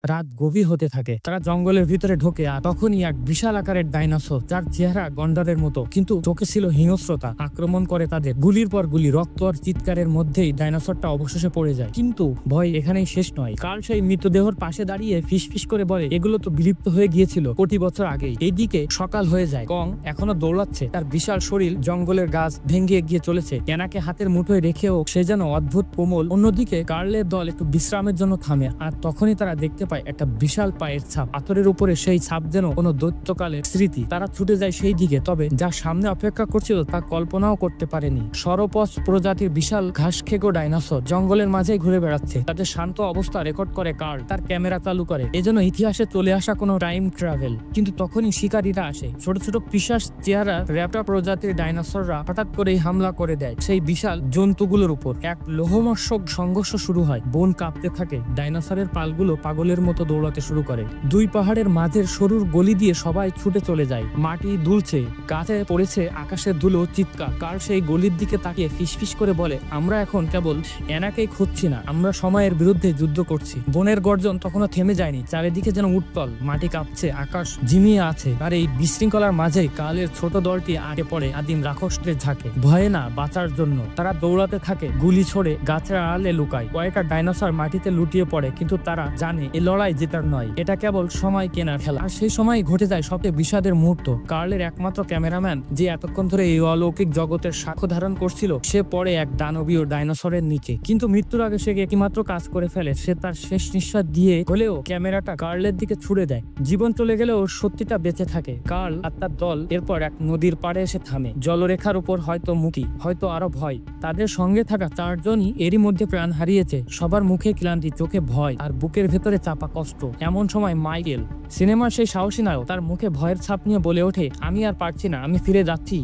রাত গভীর হতে থাকে, তারা জঙ্গলের ভিতরে ঢোকে, আর তখনই এক বিশাল আকারের ডাইনোসর, যার চেহারা গন্ডারের মতো কিন্তু চোখে ছিল হিংস্রতা, আক্রমণ করে তাদের। গুলির পর গুলি, রক্ত আর চিৎকারের মধ্যেই ডাইনোসরটা অবশেষে পড়ে যায়। কিন্তু ভয় এখানেই শেষ নয়। কার্ল সেই মৃতদেহর পাশে দাঁড়িয়ে ফিসফিস করে বলে, এগুলো তো বিলুপ্ত হয়ে গিয়েছিল কোটি বছর আগেই। এইদিকে সকাল হয়ে যায়, কং এখনো দৌড়াচ্ছে, তার বিশাল শরীর জঙ্গলের গাছ ভেঙে এগিয়ে চলেছে, এনাকে হাতের মুঠোয় রেখেও সে যেন অদ্ভুত কোমল। অন্যদিকে কার্লের দল একটু বিশ্রামের জন্য থামে, আর তখনই তারা দেখতে পায় একটা বিশাল পায়ের ছাপ, পাথরের উপরে। সেই ছাপ যেন কোনো দৈত্যকালের স্মৃতি। তারা ছুটে যায় সেই দিকে, তবে যা সামনে অপেক্ষা করছিল তা কল্পনাও করতে পারেনি। সরোপস প্রজাতির বিশাল ঘাস খেকো ডাইনোসর জঙ্গলের মাঝেই ঘুরে বেড়াচ্ছে। তাদের শান্ত অবস্থা রেকর্ড করে কার্ল, তার ক্যামেরা চালু করে, এজন্য ইতিহাসে চলে আসা কোনো টাইম ট্রাভেল। কিন্তু তখনই শিকারীরা আসে, ছোট ছোট পিশাচ চেহারা র্যাপ্টর প্রজাতির ডাইনোসররা হঠাৎ করেই হামলা করে দেয় সেই বিশাল জন্তুগুলোর উপর। এক লোহমর্ষক সংঘর্ষ শুরু হয়, বন কাঁপতে থাকে, ডাইনোসরের পালগুলো পাগলের মতো দৌড়াতে শুরু করে। দুই পাহাড়ের মাঝের সরুর গলি দিয়ে সবাই ছুটে চলে যায়। মাটি দুলছে, গাছে পড়েছে আকাশের ধুলো, চিৎকার। কার সেই গলির দিকে তাকিয়ে ফিসফিস করে বলে, আমরা এখন কেবল এনাকেই খুঁজছি না, আমরা সময়ের বিরুদ্ধে যুদ্ধ করছি। বনের গর্জন তখনও থেমে যায়নি, চারিদিকে যেন উত্তল, মাটি কাঁপছে, আকাশ ঝিমিয়ে আছে। আর এই বিশৃঙ্খলার মাঝেই কালের ছোট দলটি আগে পড়ে আদিম রাক্ষসদের ঝাঁকে। ভয়ে না, বাঁচার জন্য তারা দৌড়াতে থাকে, গুলি ছড়ে, গাছের আড়ালে লুকায়। কয়েকটা ডাইনোসর মাটিতে লুটিয়ে পড়ে, কিন্তু তারা জানে এই লড়াই জেতার নয়, এটা কেবল সময় কেনার খেলা। আর সেই সময় ঘটে যায় সবচেয়ে বিষাদের মুহূর্ত। কার্লের একমাত্র ক্যামেরাম্যান, যে এতক্ষণ ধরে এই অলৌকিক জগতের সাক্ষ্য ধারণ করছিল, সে পড়ে এক দানবীয় ডাইনোসরের নিচে। কিন্তু মৃত্যুর আগে সে একমাত্র কাজ করে ফেলে, সে তার শেষ নিঃশ্বাস দিয়ে হলেও ক্যামেরাটা কার্লের দিকে ছুড়ে দেয়। জীবন চলে গেলেও সত্যিটা বেঁচে থাকে। কার্ল আর তার দল এরপর এক নদীর পাড়ে এসে থামে। জলরেখার উপর হয়তো মুক্তি, হয়তো আরো ভয়। তাদের সঙ্গে থাকা চারজনই এরই মধ্যে প্রাণ হারিয়েছে। সবার মুখে ক্লান্তি, চোখে ভয়, আর বুকের ভেতরে চাপা কষ্ট। এমন সময় মাইকেল, সিনেমার সেই সাহসী নায়ক, তার মুখে ভয়ের ছাপ নিয়ে বলে ওঠে, আমি আর পারছি না, আমি ফিরে যাচ্ছি।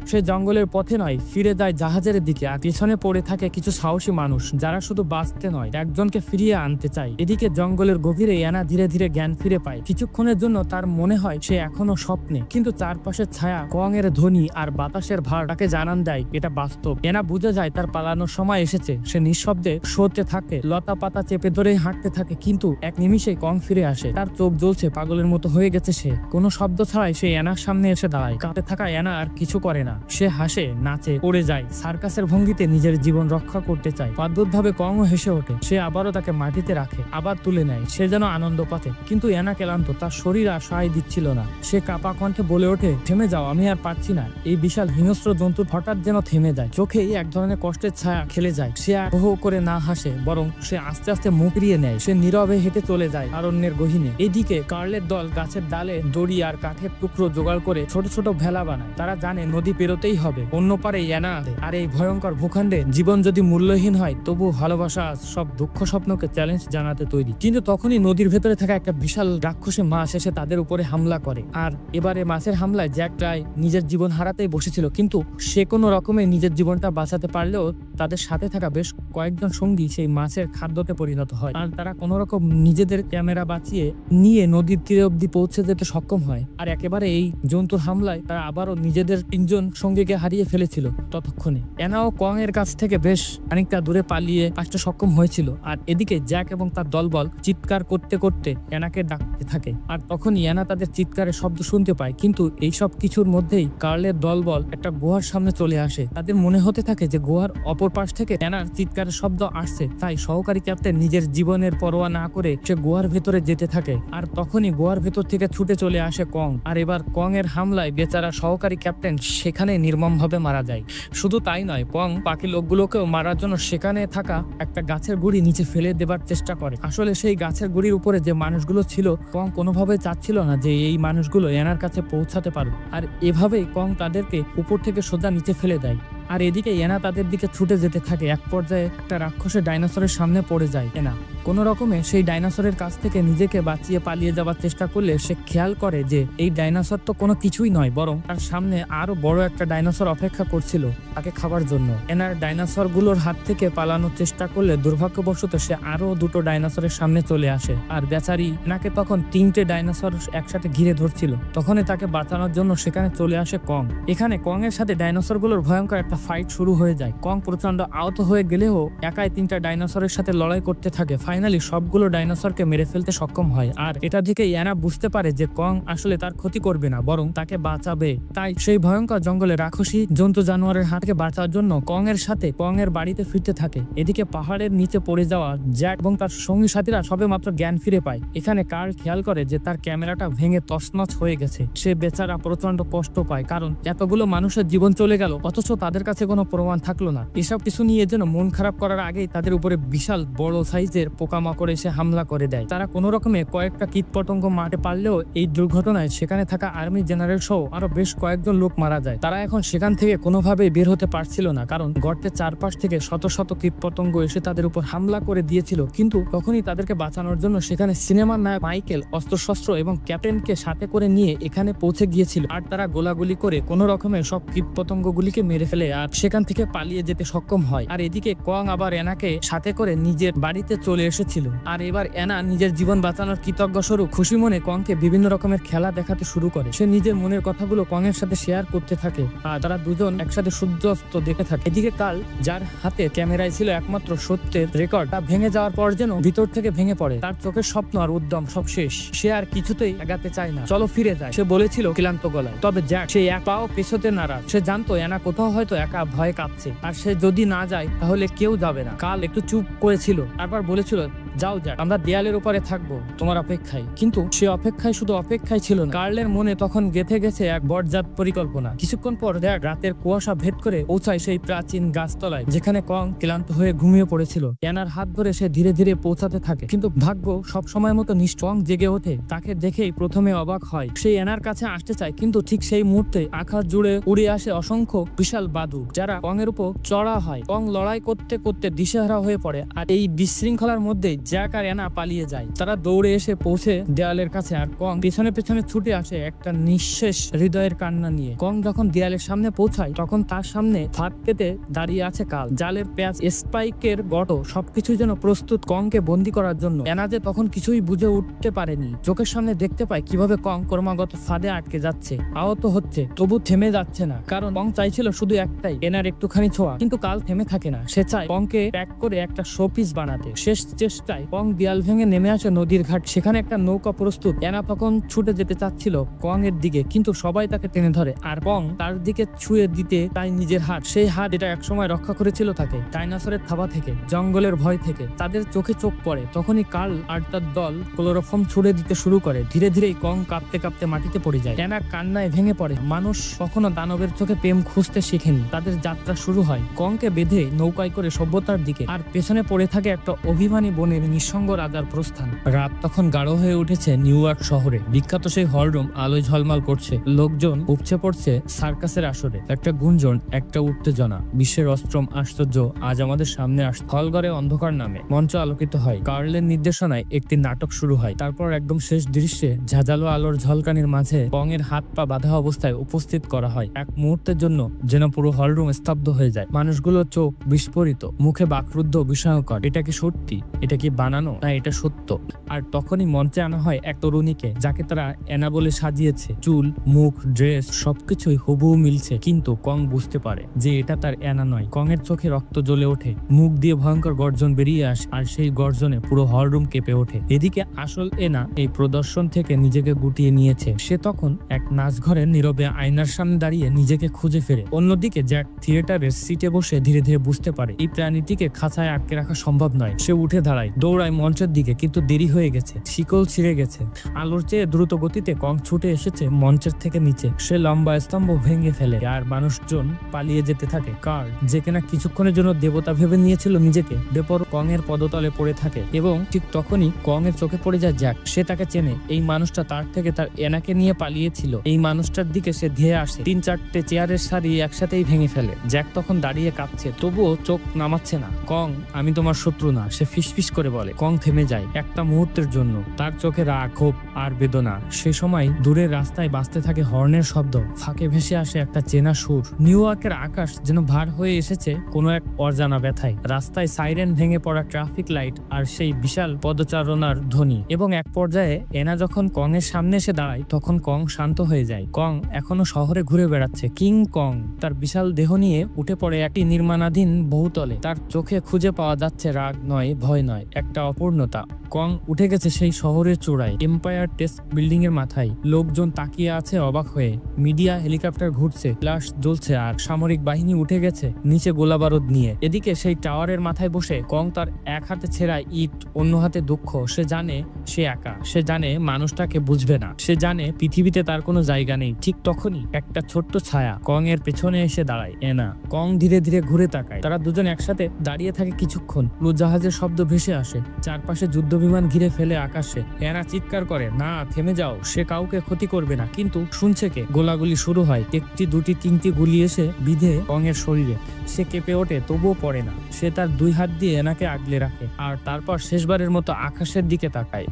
সে জঙ্গলের পথে নয়, ফিরে যায় জাহাজের দিকে। আর পিছনে পড়ে থাকে কিছু সাহসী মানুষ, যারা শুধু বাঁচতে নয়, একজনকে ফিরিয়ে আনতে চায়। এদিকে জঙ্গলের গভীরে অ্যানা ধীরে ধীরে জ্ঞান ফিরে পায়। কিছুক্ষণের জন্য তার মনে হয় সে এখনো স্বপ্নে, কিন্তু চারপাশের ছায়া, কং এর ধ্বনি আর বাতাসের ভার তাকে জানান দেয় এটা বাস্তব। অ্যানা বুঝে যায় তার পালানোর সময় এসেছে। সে নিঃশব্দে সরতে থাকে, লতা পাতা চেপে ধরে হাঁটতে থাকে, কিন্তু এক নিমিষে কং ফিরে আসে। তার চোখ জ্বলছে, পাগলের মতো হয়ে গেছে সে। কোনো শব্দ ছাড়াই সে অ্যানার সামনে এসে দাঁড়ায়। কাঁপতে থাকা অ্যানা আর কিছু করে না, সে হাসে, নাচে, পড়ে যায়, সার্কাসের ভঙ্গিতে নিজের জীবন রক্ষা করতে চায়। অদ্ভুতভাবে কংও হেসে ওঠে। সে আবারও তাকে মাটিতে রাখে, আবার তুলে নেয়, সে যেন আনন্দ পাতে। কিন্তু অ্যানা ক্লান্ত, তার শরীর আর সায় দিচ্ছিল না। সে কাঁপা কণ্ঠে বলে ওঠে, থেমে যাও, আমি আর পারছি না। এই বিশাল হিংস্র জন্তু হঠাৎ যেন থেমে যায়, চোখেই এক ধরনের কষ্টের ছায়া খেলে যায়। সে আর হো করে না হাসে, বরং সে আস্তে আস্তে মুখ ফিরিয়ে নেয়। সে নীরবে হেঁটে চলে যায় অরণ্যের গহীনে। এদিকে কার্লের দল গাছের ডালে দড়ি আর কাঠের টুকরো জোগাড় করে ছোট ছোট ভেলা বানায়। তারা জানে নদী পেরোতেই হবে, অন্য পারে অ্যানা আছে। আর এই ভয়ঙ্কর ভূখণ্ডে জীবন যদি মূল্যহীন হয়, তবু ভালোবাসা সব দুঃখ স্বপ্নকে চ্যালেঞ্জ জানাতে তৈরি। কিন্তু তখনই নদীর ভেতরে থাকা একটা বিশাল রাক্ষসী মাছ এসে তাদের উপরে হামলা করে। আর এবারে মাছের হামলায় জ্যাক প্রায় নিজের জীবন হারাতেই বসেছিল, কিন্তু সে কোনো রকমে নিজের জীবনটা বাঁচাতে পারলেও তাদের সাথে থাকা বেশ কয়েকজন সঙ্গী সেই মাছের খাদ্যতে পরিণত হয়। আর তারা কোনো রকম নিজেদের ক্যামেরা বাঁচিয়ে নিয়ে নদীর তীরে অব্দি পৌঁছে যেতে সক্ষম হয়। আর একেবারে এই জন্তুর হামলায় তারা আবারও নিজেদের তিনজন সঙ্গীকে হারিয়ে ফেলেছিল। ততক্ষণে অ্যানাও কং এর কাছ থেকে বেশ খানিকটা দূরে পালিয়ে আসতে সক্ষম হয়েছিল। আর এদিকে জ্যাক এবং তার দলবল চিৎকার করতে করতে অ্যানাকে ডাকতে থাকে। আর তখনই অ্যানা তাদের চিৎকারের শব্দ শুনতে পায়। কিন্তু এইসব কিছুর মধ্যেই কার্লের দলবল একটা গুহার সামনে চলে আসে। তাদের মনে হতে থাকে যে গুহার অপর পাশ থেকে অ্যানার চিৎকারের শব্দ আসছে। তাই সহকারী ক্যাপ্টেন নিজের জীবনের পরোয়া না করে সে গুহার ভেতরে যেতে থাকে। আর তখনই গুহার ভেতর থেকে ছুটে চলে আসে কং। আর এবার কং এর হামলায় বেচারা সহকারী ক্যাপ্টেন সেখানে নির্মমভাবে মারা যায়। শুধু তাই নয়, কং বাকি লোকগুলোকেও মারার জন্য সেখানে থাকা একটা গাছের গুঁড়ি নিচে ফেলে দেবার চেষ্টা করে। আসলে সেই গাছের গুঁড়ির উপরে যে মানুষগুলো ছিল, কং কোনোভাবে চাচ্ছিল না যে এই মানুষগুলো অ্যানার কাছে পৌঁছাতে পারবে। আর এভাবেই কং তাদেরকে উপর থেকে সোজা নিচে ফেলে দেয়। আর এদিকে অ্যানা তাদের দিকে ছুটে যেতে থাকে। এক পর্যায়ে একটা রাক্ষসের ডাইনোসরের সামনে পড়ে যায় অ্যানা। কোনো রকমে সেই ডাইনোসরের কাছ থেকে নিজেকে বাঁচিয়ে পালিয়ে যাওয়ার চেষ্টা করলে সে খেয়াল করে যে এই ডাইনোসর তো কোনো কিছুই নয়, বরং তার সামনে আরো বড় একটা ডাইনোসর অপেক্ষা করছিল তাকে খাবার জন্য। অ্যানার ডাইনোসর গুলোর হাত থেকে পালানোর চেষ্টা করলে দুর্ভাগ্যবশত সে আরো দুটো ডাইনোসরের সামনে চলে আসে। আর বেচারি অ্যানাকে তখন তিনটে ডাইনোসর একসাথে ঘিরে ধরছিল। তখনই তাকে বাঁচানোর জন্য সেখানে চলে আসে কং। এখানে কং এর সাথে ডাইনোসর গুলোর ভয়ঙ্কর একটা ফাইট শুরু হয়ে যায়। কং প্রচন্ড আহত হয়ে গেলেও একাই তিনটা ডাইনোসরের সাথে লড়াই করতে থাকে। ফাইনালি সবগুলো ডাইনোসরকে মেরে ফেলতে সক্ষম হয়। আর এটা থেকে অ্যানা বুঝতে পারে যে কং আসলে তার ক্ষতি করবে না, বরং তাকে বাঁচাবে। তাই সেই ভয়ঙ্কর জঙ্গলে রাক্ষসী জন্তু জানোয়ারের হাত থেকে বাঁচার জন্য কং এর সাথে কং এর বাড়িতে ফিরতে থাকে। এদিকে পাহাড়ের নিচে পড়ে যাওয়া জ্যাক এবং তার সঙ্গী সাথীরা সবে মাত্র জ্ঞান ফিরে পায়। এখানে কার্ল খেয়াল করে যে তার ক্যামেরাটা ভেঙে তছনছ হয়ে গেছে। সে বেচারা প্রচন্ড কষ্ট পায়, কারণ এতগুলো মানুষের জীবন চলে গেল অথচ তাদের কাছে কোনো প্রমাণ থাকলো না। এসব কিছু নিয়ে যেন মন খারাপ করার আগেই তাদের উপরে বিশাল বড় সাইজের পোকামাকড় এসে হামলা করে দেয়। তারা কোনো রকমে কয়েকটা কীটপতঙ্গ মারতে পারলেও এই দুর্ঘটনায় সেখানে থাকা আর্মি জেনারেল সহ আরো বেশ কয়েকজন লোক মারা যায়। তারা এখন সেখান থেকে কোনোভাবেই বের হতে পারছিল না, কারণ গর্তের চারপাশ থেকে শত শত কীটপতঙ্গ এসে তাদের উপর হামলা করে দিয়েছিল। কিন্তু তখনই তাদেরকে বাঁচানোর জন্য সেখানে সিনেমার নায়ক মাইকেল অস্ত্রশস্ত্র এবং ক্যাপ্টেনকে সাথে করে নিয়ে এখানে পৌঁছে গিয়েছিল। আর তারা গোলাগুলি করে কোনো রকমে সব কীটপতঙ্গগুলিকে মেরে ফেলে আর সেখান থেকে পালিয়ে যেতে সক্ষম হয়। আর এদিকে কং আবার অ্যানাকে সাথে করে নিজের বাড়িতে চলে এসেছিল। আর এবার অ্যানা নিজের জীবন বাঁচানোর কৃতজ্ঞ স্বরূপ খুশি মনে কংকে বিভিন্ন রকমের খেলা দেখাতে শুরু করে। সে নিজের মনের কথাগুলো কং এর সাথে শেয়ার করতে থাকে আর তারা দুজন একসাথে সূর্যাস্ত দেখে থাকে। এদিকে কাল, যার হাতে ক্যামেরায় ছিল একমাত্র সত্যের রেকর্ড, তা ভেঙে যাওয়ার পর যেন ভিতর থেকে ভেঙে পড়ে। তার চোখের স্বপ্ন আর উদ্যম সব শেষ। সে আর কিছুতেই এগাতে চায় না। চলো ফিরে যায়, সে বলেছিল ক্লান্ত গলায়। তবে জ্যাক সে এক পাও পেছোতে নারাজ। সে জানতো অ্যানা কোথাও হয়তো একা ভয়ে কাঁপছে, আর সে যদি না যায় তাহলে কেউ যাবে না। কাল একটু চুপ করেছিল, তারপর বলেছিল, যাও জ্যাক, আমরা দেয়ালের উপরে থাকবো তোমার অপেক্ষায়। কিন্তু সে অপেক্ষায় শুধু অপেক্ষায় ছিল না, কার্লের মনে তখন গেঁথে গেছে এক বড়জাত পরিকল্পনা। কিছুক্ষণ পর জ্যাক রাতের কুয়াশা ভেদ করে পৌঁছায় সেই প্রাচীন গাছতলায় যেখানে কং ক্লান্ত হয়ে ঘুমিয়ে পড়েছিল। অ্যানার হাত ধরে সে ধীরে ধীরে পৌঁছাতে থাকে, কিন্তু ভাগ্য সব সময় মতো নিশ্চং জেগে ওঠে। তাকে দেখেই প্রথমে অবাক হয়। সে অ্যানার কাছে আসতে চায়, কিন্তু ঠিক সেই মুহূর্তে আকাশ জুড়ে উড়ে আসে অসংখ্য বিশাল বাদুড়, যারা কং এর উপর চড়া হয়। কং লড়াই করতে করতে দিশেহারা হয়ে পড়ে, আর এই বিশৃঙ্খলার মধ্যে জ্যাক আর অ্যানা পালিয়ে যায়। তারা দৌড়ে এসে পৌঁছে দেয়ালের কাছে, আর কং পেছনে পেছনে ছুটে আসে একটা নিঃশেষ হৃদয়ের কান্না নিয়ে। কং যখন দেয়ালের সামনে পৌঁছায় তখন তার সামনে ফাঁদ পেতে দাঁড়িয়ে আছে কাল। জালের প্যাচ, স্পাইকের গটো সবকিছু যেন প্রস্তুত কংকে বন্দি করার জন্য। অ্যানা যে তখন কিছুই বুঝে উঠতে পারেনি। চোখের সামনে দেখতে পায় কিভাবে কং ক্রমাগত ফাঁদে আটকে যাচ্ছে, আহত হচ্ছে, তবু থেমে যাচ্ছে না। কারণ কং চাইছিল শুধু একটাই, এনার একটুখানি ছোঁয়া। কিন্তু কাল থেমে থাকে না। সে চায় কংকে প্যাক করে একটা শোপিস বানাতে। শেষ চেষ্টায় কং দেয়াল ভেঙে নেমে আসে নদীর ঘাট। সেখানে একটা নৌকা প্রস্তুত। অ্যানা তখন ছুটে যেতে চাচ্ছিল কং এর দিকে, কিন্তু সবাই তাকে টেনে ধরে, আর কং তার দিকে ছুঁয়ে দিতে তাই নিজের হাত, সেই হাত এটা একসময় রক্ষা করেছিল তাকে ডাইনোসরের থাবা থেকে, জঙ্গলের ভয় থেকে। তাদের চোখে চোখ পড়ে। তখনই কার্ল আর তার দল ক্লোরোফর্ম ছুড়ে দিতে শুরু করে। ধীরে ধীরেই কং কাঁপতে কাঁপতে মাটিতে পড়ে যায়। অ্যানা কান্নায় ভেঙে পড়ে। মানুষ কখনো দানবের চোখে প্রেম খুঁজতে শিখেনি। তাদের যাত্রা শুরু হয় কংকে বেঁধে নৌকায় করে সভ্যতার দিকে, আর পেছনে পড়ে থাকে একটা অভিমানী বনের নিঃসঙ্গ রাজার প্রস্থান। রাত তখন গাঢ় হয়ে উঠেছে নিউ ইয়র্ক শহরে। বিখ্যাত সেই হলরুম আলোয় ঝলমল করছে। লোকজন উপচে পড়ছে সার্কাসের আসরে। একটা গুঞ্জন, একটা উত্তেজনা, বিশ্বের অষ্টম আশ্চর্য আজ আমাদের সামনে আসছে। হলঘরে অন্ধকার নামে মঞ্চ আলোকিত হয়। কার্লের নির্দেশনায় একটি নাটক শুরু হয়। তারপর একদম শেষ দৃশ্যে ঝাঁঝালো আলোর ঝলকানির মাঝে কং এর হাত পা বাঁধা অবস্থায় উপস্থিত করা হয়। এক মুহূর্তের জন্য যেন পুরো হলরুম স্তব্ধ হয়ে যায়। মানুষগুলোর চোখ বিস্ফোরিত, মুখে বাকরুদ্ধ, বিস্ময়কর। এটা কি সত্যি? এটা কি বানানো, না এটা সত্য? আর তখনই মঞ্চে আনা হয় এক তরুণীকে, যাকে তারা অ্যানা বলে সাজিয়েছে। চুল, মুখ, ড্রেস সবকিছুই হুবহু মিলছে, কিন্তু কং বুঝতে পারে যে এটা তার অ্যানা নয়। কং এর চোখে রক্ত জ্বলে ওঠে, মুখ দিয়ে ভয়ঙ্কর গর্জন বেরিয়ে আসে, আর সেই গর্জনে পুরো হলরুম কেঁপে ওঠে। এদিকে আসল অ্যানা এই প্রদর্শন থেকে নিজেকে গুটিয়ে নিয়েছে। সে তখন এক নাচঘরের নীরবে আয়নার সামনে দাঁড়িয়ে নিজেকে খুঁজে ফেরে। অন্যদিকে জ্যাক থিয়েটারের সিটে বসে ধীরে ধীরে বুঝতে পারে এই প্রাণীটিকে খাঁচায় আটকে রাখা সম্ভব নয়। সে উঠে দাঁড়ায়, দৌড়ায় মঞ্চের দিকে, কিন্তু দেরি হয়ে গেছে। শিকল ছিঁড়ে গেছে। আলোর চেয়ে দ্রুত গতিতে কং ছুটে এসেছে মঞ্চের থেকে নিচে। সে লম্বা স্তম্ভ ভেঙে ফেলে, আর মানুষজন পালিয়ে যেতে থাকে। কার্ল, যে কিনা কিছুক্ষণের জন্য দেবতা ভেবে নিয়েছিল নিজেকে, বেপর কং এর পদতলে পড়ে থাকে। এবং ঠিক তখনই কং এর চোখে পড়ে যায় জ্যাক। সে তাকে চেনে। এই মানুষটা তার থেকে তার এনাকে নিয়ে পালিয়েছিল। এই মানুষটার দিকে সে ধেয়ে আসে। 3-4টে চেয়ারের সারি একসাথেই ভেঙে ফেলে। জ্যাক তখন দাঁড়িয়ে কাঁপছে, তবুও চোখ নামাচ্ছে না। কং, আমি তোমার শত্রু না, সে ফিসফিস করে বলে। কং থেমে যায় একটা মুহূর্তের জন্য। তার চোখে রাগ, ক্ষোভ আর বেদনা। সে সময় দূরের রাস্তায় বাজতে থাকে হর্নের শব্দ। ফাঁকে ভেসে আসে একটা চেনা সুর। নিউ ইয়র্কের আকাশ যেন ভার হয়ে এসেছে কোনো এক অজানা ব্যথায়। রাস্তায় সাইরেন, ভেঙে পড়া ট্রাফিক লাইট, আর সেই বিশাল পদচারণার ধ্বনি। এবং এক পর্যায়ে এনা যখন কং এর সামনে এসে দাঁড়ায়, তখন কং শান্ত হয়ে যায়। কং এখনো শহরে ঘুরে বেড়াচ্ছে। কিং কং তার বিশাল দেহ নিয়ে উঠে পড়ে একটি নির্মাণাধীন বহুতলে। তার চোখে খুঁজে পাওয়া যাচ্ছে রাগ নয়, ভয় পরাজয় নয়, একটা অপূর্ণতা। কং উঠে গেছে সেই শহরের চূড়ায়, এম্পায়ার টেস্ট বিল্ডিং এর মাথায়। লোকজন তাকিয়ে আছে অবাক হয়ে, মিডিয়া হেলিকপ্টার ঘুরছে, ফ্লাশ জ্বলছে, আর সামরিক বাহিনী উঠে গেছে নিচে গোলাবারুদ নিয়ে। এদিকে সেই টাওয়ারের মাথায় বসে কং তার এক হাতে ছেঁড়া ইট, অন্য হাতে দুঃখ। সে জানে সে একা, সে জানে মানুষটাকে বুঝবে না, সে জানে পৃথিবীতে তার কোনো জায়গা নেই। ঠিক তখনই একটা ছোট্ট ছায়া কং এর পেছনে এসে দাঁড়ায়, এনা। কং ধীরে ধীরে ঘুরে তাকায়, তারা দুজন একসাথে দাঁড়িয়ে থাকে কিছুক্ষণ। উড়োজাহাজের শব্দ ভেসে আসে, চারপাশে যুদ্ধ বিমান ঘিরে ফেলে আকাশে। এনা চিৎকার করে, না থেমে যাও, সে কাউকে ক্ষতি করবে না। কিন্তু শুনছে কে? গোলাগুলি শুরু হয়, একটি দুটি তিনটি গুলি এসে বিধে কং এর শরীরে। সে কেঁপে ওঠে, তবুও পড়ে না। সে তার দুই হাত দিয়ে এনাকে আগলে রাখে, আর তারপর শেষবারের মতো আকাশের দিকে তাকায়।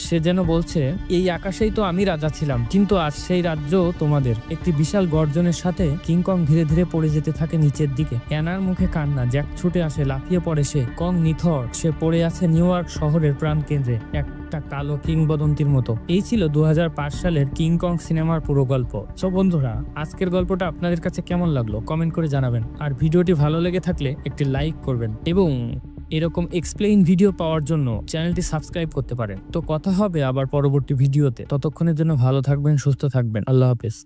সে যেন বলছে, এই আকাশেই তো আমি রাজা ছিলাম, কিন্তু আজ সেই রাজ্য তোমাদের। একটি বিশাল গর্জনের সাথে কিংকং ধীরে ধীরে পড়ে যেতে থাকে নিচের দিকে। অ্যানার মুখে কান্না, জ্যাক ছুটে আসে, লাফিয়ে পড়ে সে। কং নিথর, সে পড়ে আছে নিউ ইয়র্ক শহরের প্রাণ কেন্দ্রে, একটা কালো কিংবদন্তির মতো। এই ছিল 2005 সালের কিংকং সিনেমার পুরো গল্প। সো বন্ধুরা, আজকের গল্পটা আপনাদের কাছে কেমন লাগলো কমেন্ট করে জানাবেন। আর ভিডিওটি ভালো লেগে থাকলে একটি লাইক করবেন, এবং এরকম এক্সপ্লেইন ভিডিও পাওয়ার জন্য চ্যানেলটি সাবস্ক্রাইব করতে পারেন। তো কথা হবে আবার পরবর্তী ভিডিওতে। ততক্ষণের জন্য ভালো থাকবেন, সুস্থ থাকবেন। আল্লাহ হাফেজ।